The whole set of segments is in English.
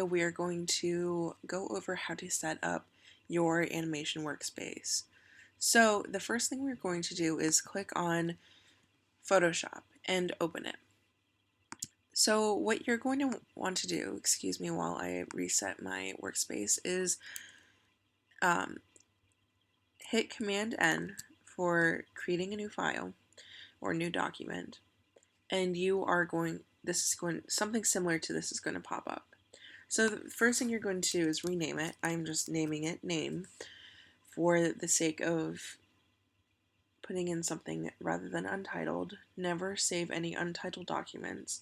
we are going to go over how to set up your animation workspace. So the first thing we're going to do is click on Photoshop and open it. So what you're going to want to do, excuse me while I reset my workspace, is hit Command N for creating a new file or new document, and something similar to this is going to pop up. So the first thing you're going to do is rename it. I'm just naming it name for the sake of putting in something rather than untitled. Never save any untitled documents.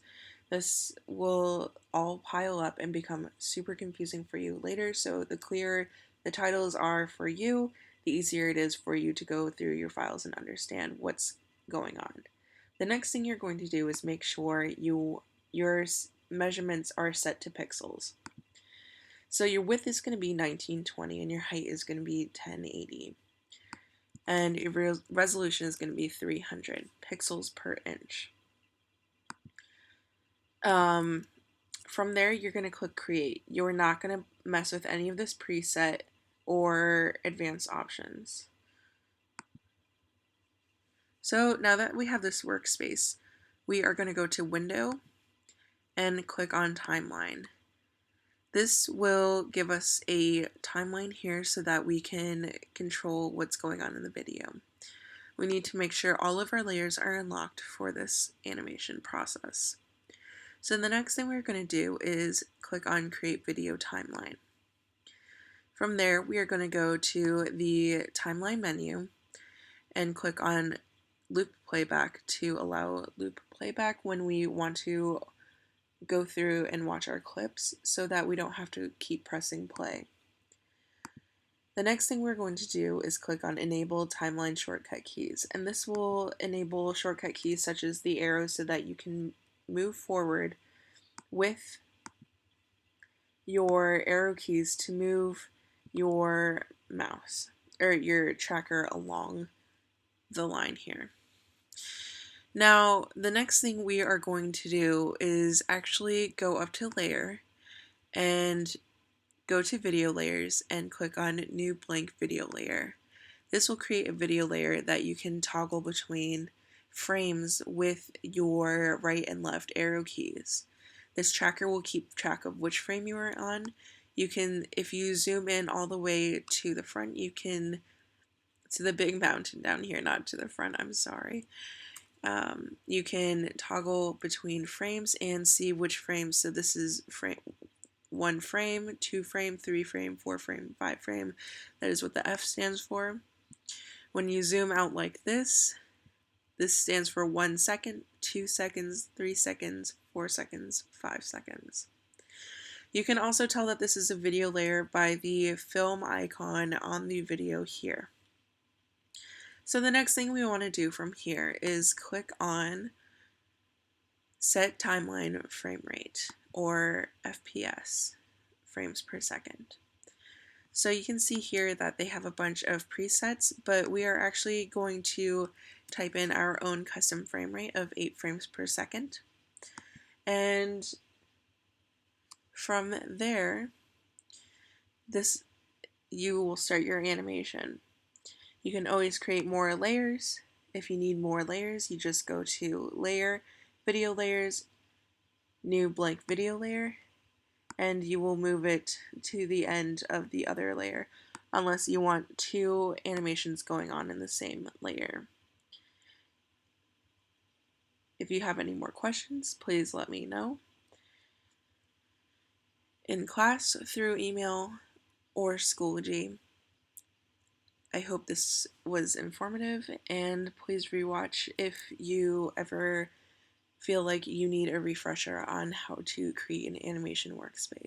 This will all pile up and become super confusing for you later, so the clearer the titles are for you, the easier it is for you to go through your files and understand what's going on. The next thing you're going to do is make sure your measurements are set to pixels. So your width is going to be 1920 and your height is going to be 1080. And your resolution is going to be 300 pixels per inch. From there, you're going to click Create. You're not going to mess with any of this preset or advanced options. So now that we have this workspace, we are going to go to Window and click on Timeline. This will give us a timeline here so that we can control what's going on in the video. We need to make sure all of our layers are unlocked for this animation process. So the next thing we're going to do is click on Create Video Timeline. From there, we are going to go to the Timeline menu and click on Loop Playback to allow loop playback when we want to go through and watch our clips so that we don't have to keep pressing play. The next thing we're going to do is click on Enable Timeline Shortcut Keys, and this will enable shortcut keys such as the arrow so that you can move forward with your arrow keys to move your mouse or your tracker along the line here. Now, the next thing we are going to do is actually go up to Layer and go to Video Layers and click on New Blank Video Layer. This will create a video layer that you can toggle between frames with your right and left arrow keys. This tracker will keep track of which frame you are on. You can, if you zoom in all the way to the front, you can, to the big mountain down here, not to the front, I'm sorry. You can toggle between frames and see which frames. So this is frame 1 frame, 2 frame, 3 frame, 4 frame, 5 frame. That is what the F stands for. When you zoom out like this stands for 1 second, 2 seconds, 3 seconds, 4 seconds, 5 seconds. You can also tell that this is a video layer by the film icon on the video here. So the next thing we want to do from here is click on Set Timeline Frame Rate, or FPS, frames per second. So you can see here that they have a bunch of presets, but we are actually going to type in our own custom frame rate of 8 frames per second. And from there, you will start your animation. You can always create more layers. If you need more layers, you just go to Layer, Video Layers, New Blank Video Layer, and you will move it to the end of the other layer, unless you want 2 animations going on in the same layer. If you have any more questions, please let me know in class, through email, or Schoology. I hope this was informative, and please rewatch if you ever feel like you need a refresher on how to create an animation workspace.